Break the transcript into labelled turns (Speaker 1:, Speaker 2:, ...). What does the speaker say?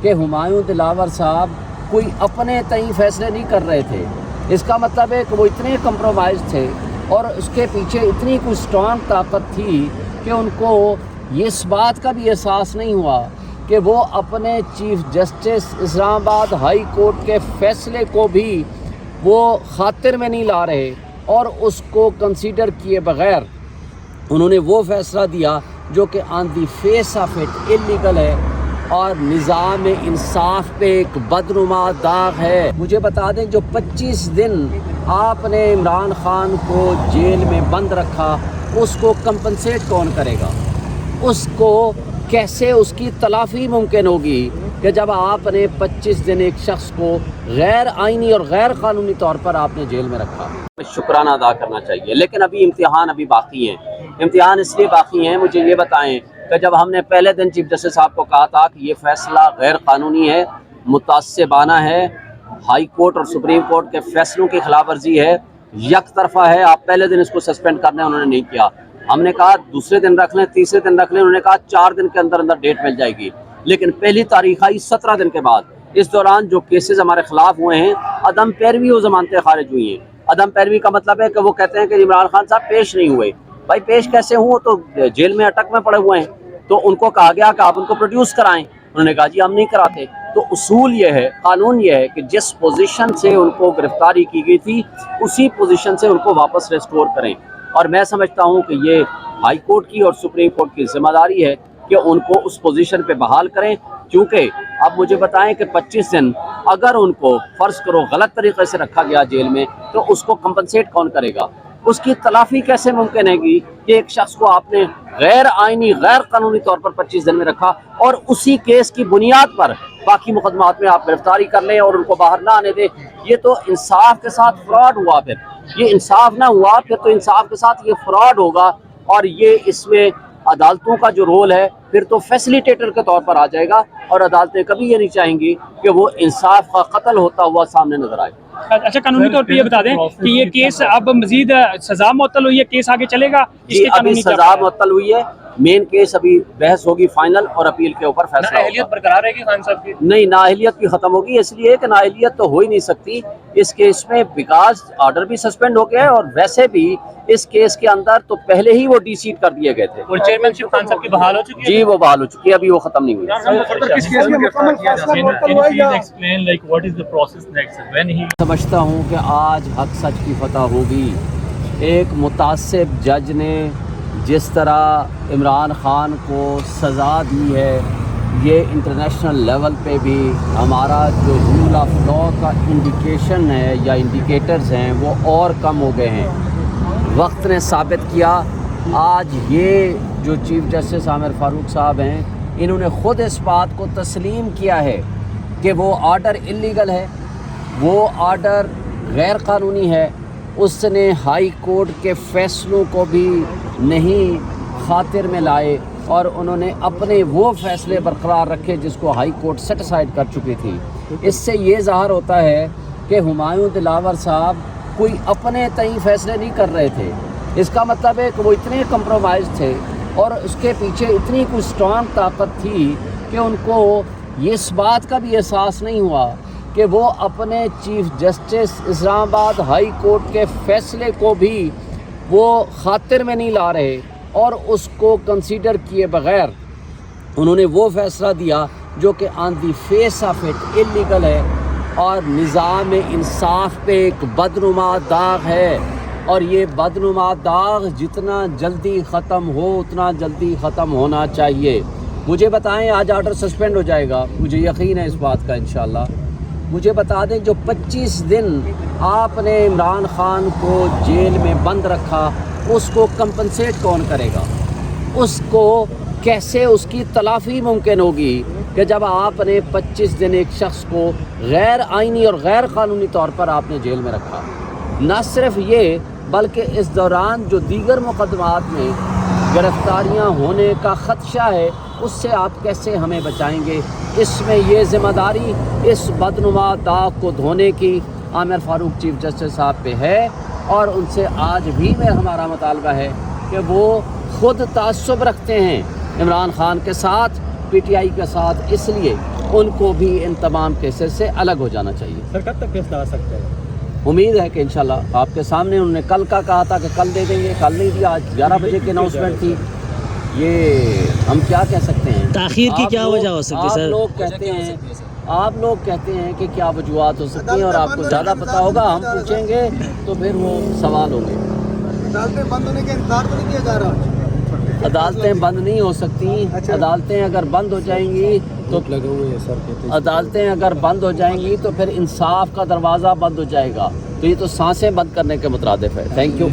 Speaker 1: کہ ہمایوں دلاور صاحب کوئی اپنے تئیں فیصلے نہیں کر رہے تھے۔ اس کا مطلب ہے کہ وہ اتنے کمپرومائز تھے اور اس کے پیچھے اتنی کوئی اسٹرانگ طاقت تھی کہ ان کو یہ اس بات کا بھی احساس نہیں ہوا کہ وہ اپنے چیف جسٹس اسلام آباد ہائی کورٹ کے فیصلے کو بھی وہ خاطر میں نہیں لا رہے، اور اس کو کنسیڈر کیے بغیر انہوں نے وہ فیصلہ دیا جو کہ on the face of it illegal ہے اور نظام انصاف پہ ایک بدنما داغ ہے۔ مجھے بتا دیں جو 25 دن آپ نے عمران خان کو جیل میں بند رکھا، اس کو کمپنسیٹ کون کرے گا؟ اس کو کیسے اس کی تلافی ممکن ہوگی کہ جب آپ نے 25 دن ایک شخص کو غیر آئینی اور غیر قانونی طور پر آپ نے جیل میں رکھا؟ شکرانہ ادا کرنا چاہیے، لیکن ابھی امتحان باقی ہیں۔ امتحان اس لیے باقی ہیں، مجھے یہ بتائیں کہ جب ہم نے پہلے دن چیف جسٹس صاحب کو کہا تھا کہ یہ فیصلہ غیر قانونی ہے، متعصبانہ ہے، ہائی کورٹ اور سپریم کورٹ کے فیصلوں کی خلاف ورزی ہے، یک طرفہ ہے، آپ پہلے دن اس کو سسپینڈ کرنا ہے، انہوں نے نہیں کیا۔ ہم نے کہا دوسرے دن رکھ لیں، تیسرے دن رکھ لیں، انہوں نے کہا 4 دن کے اندر اندر ڈیٹ مل جائے گی، لیکن پہلی تاریخ آئی 17 دن کے بعد۔ اس دوران جو کیسز ہمارے خلاف ہوئے ہیں، عدم پیروی و ضمانتیں خارج ہوئی ہیں۔ عدم پیروی کا مطلب ہے کہ وہ کہتے ہیں کہ عمران خان صاحب پیش نہیں ہوئے۔ بھائی پیش کیسے ہوں؟ تو جیل میں اٹک میں پڑے ہوئے ہیں۔ تو ان کو کہا گیا کہ آپ ان کو پروڈیوس کرائیں، انہوں نے کہا جی ہم نہیں کراتے۔ تو اصول یہ ہے، قانون یہ ہے کہ جس پوزیشن سے ان کو گرفتاری کی گئی تھی اسی پوزیشن سے ان کو واپس ریسٹور کریں، اور میں سمجھتا ہوں کہ یہ ہائی کورٹ کی اور سپریم کورٹ کی ذمہ داری ہے کہ ان کو اس پوزیشن پہ بحال کریں، کیونکہ اب مجھے بتائیں کہ 25 دن اگر ان کو فرض کرو غلط طریقے سے رکھا گیا جیل میں، تو اس کو کمپنسیٹ کون کرے گا؟ اس کی تلافی کیسے ممکن ہے گی کہ ایک شخص کو آپ نے غیر آئینی غیر قانونی طور پر 25 دن میں رکھا اور اسی کیس کی بنیاد پر باقی مقدمات میں آپ گرفتاری کر لیں اور ان کو باہر نہ آنے دیں؟ یہ تو انصاف کے ساتھ فراڈ ہوا۔ پھر یہ انصاف نہ ہوا، پھر تو انصاف کے ساتھ یہ فراڈ ہوگا، اور یہ اس میں عدالتوں کا جو رول ہے پھر تو فیسیلیٹیٹر کے طور پر آ جائے گا، اور عدالتیں کبھی یہ نہیں چاہیں گی کہ وہ انصاف کا قتل ہوتا ہوا سامنے نظر آئے۔
Speaker 2: اچھا، قانونی طور پہ یہ بتا دیں کہ یہ کیس اب مزید سزا معطل ہوئی ہے، کیس آگے چلے گا؟
Speaker 1: جی ابھی سزا معطل ہوئی ہے، مین کیس ابھی بحث ہوگی فائنل، اور اپیل کے اوپر فیصلہ ہوگا۔
Speaker 2: نااہلیت برقرار رہے گی خان صاحب کی؟
Speaker 1: نہیں، نااہلیت بھی ختم ہوگی، اس لیے کہ نااہلیت تو ہو ہی نہیں سکتی اس کیس میں، بیکاز آرڈر بھی سسپینڈ ہو گیا ہے، اور ویسے بھی اس کیس کے اندر تو پہلے ہی وہ ڈی سیٹ کر دیے گئے تھے۔
Speaker 2: اور چیئرمین شپ خان صاحب کی بحال ہو چکی ہے؟
Speaker 1: جی وہ بحال ہو چکی ہے، ابھی وہ ختم نہیں ہوئی۔ سمجھتا ہوں کہ آج حق سچ کی فتح ہوگی۔ ایک متعصب جج نے جس طرح عمران خان کو سزا دی ہے، یہ انٹرنیشنل لیول پہ بھی ہمارا جو رول آف لاء کا انڈیکیشن ہے یا انڈیکیٹرز ہیں وہ اور کم ہو گئے ہیں۔ وقت نے ثابت کیا، آج یہ جو چیف جسٹس عامر فاروق صاحب ہیں، انہوں نے خود اس بات کو تسلیم کیا ہے کہ وہ آرڈر اللیگل ہے، وہ آرڈر غیر قانونی ہے۔ اس نے ہائی کورٹ کے فیصلوں کو بھی نہیں خاطر میں لائے، اور انہوں نے اپنے وہ فیصلے برقرار رکھے جس کو ہائی کورٹ سیٹیسفائیڈ کر چکی تھی۔ اس سے یہ ظاہر ہوتا ہے کہ ہمایوں دلاور صاحب کوئی اپنے تئیں فیصلے نہیں کر رہے تھے۔ اس کا مطلب ہے کہ وہ اتنے کمپرومائز تھے اور اس کے پیچھے اتنی کوئی اسٹرانگ طاقت تھی کہ ان کو یہ اس بات کا بھی احساس نہیں ہوا کہ وہ اپنے چیف جسٹس اسلام آباد ہائی کورٹ کے فیصلے کو بھی وہ خاطر میں نہیں لا رہے، اور اس کو کنسیڈر کیے بغیر انہوں نے وہ فیصلہ دیا جو کہ on the face of it illegal ہے اور نظام انصاف پہ ایک بدنما داغ ہے، اور یہ بدنما داغ جتنا جلدی ختم ہو اتنا جلدی ختم ہونا چاہیے۔ مجھے بتائیں آج آرڈر سسپینڈ ہو جائے گا، مجھے یقین ہے اس بات کا انشاءاللہ۔ مجھے بتا دیں جو 25 دن آپ نے عمران خان کو جیل میں بند رکھا، اس کو کمپنسیٹ کون کرے گا؟ اس کو کیسے اس کی تلافی ممکن ہوگی کہ جب آپ نے 25 دن ایک شخص کو غیر آئینی اور غیر قانونی طور پر آپ نے جیل میں رکھا؟ نہ صرف یہ بلکہ اس دوران جو دیگر مقدمات میں گرفتاریاں ہونے کا خدشہ ہے اس سے آپ کیسے ہمیں بچائیں گے؟ اس میں یہ ذمہ داری اس بدنما داغ کو دھونے کی عامر فاروق چیف جسٹس صاحب پہ ہے، اور ان سے آج بھی میں ہمارا مطالبہ ہے کہ وہ خود تعصب رکھتے ہیں عمران خان کے ساتھ، پی ٹی آئی کے ساتھ، اس لیے ان کو بھی ان تمام کیسز سے الگ ہو جانا چاہیے.
Speaker 3: سر کب تک فیصلہ آ سکتا ہے؟
Speaker 1: امید ہے کہ انشاءاللہ آپ کے سامنے انہوں نے کل کا کہا تھا کہ کل دے دیں گے, کل نہیں دیا, آج 11 بجے کی اناؤنسمنٹ تھی. یہ ہم کیا کہہ سکتے ہیں؟
Speaker 4: تاخیر کی کیا وجہ ہو سکتی ہے سر؟
Speaker 1: آپ لوگ کہتے ہیں کہ کیا وجوہات ہو سکتی ہیں اور آپ کو زیادہ پتہ ہوگا. ہم پوچھیں گے تو پھر وہ سوال ہوں گے.
Speaker 5: عدالتیں بند ہونے کا انتظار تو نہیں کیا جا رہا؟
Speaker 1: عدالتیں بند نہیں ہو سکتی. عدالتیں اگر بند ہو جائیں گی تو عدالتیں اگر بند ہو جائیں گی تو پھر انصاف کا دروازہ بند ہو جائے گا. تو یہ تو سانسیں بند کرنے کے مترادف ہے. Thank you.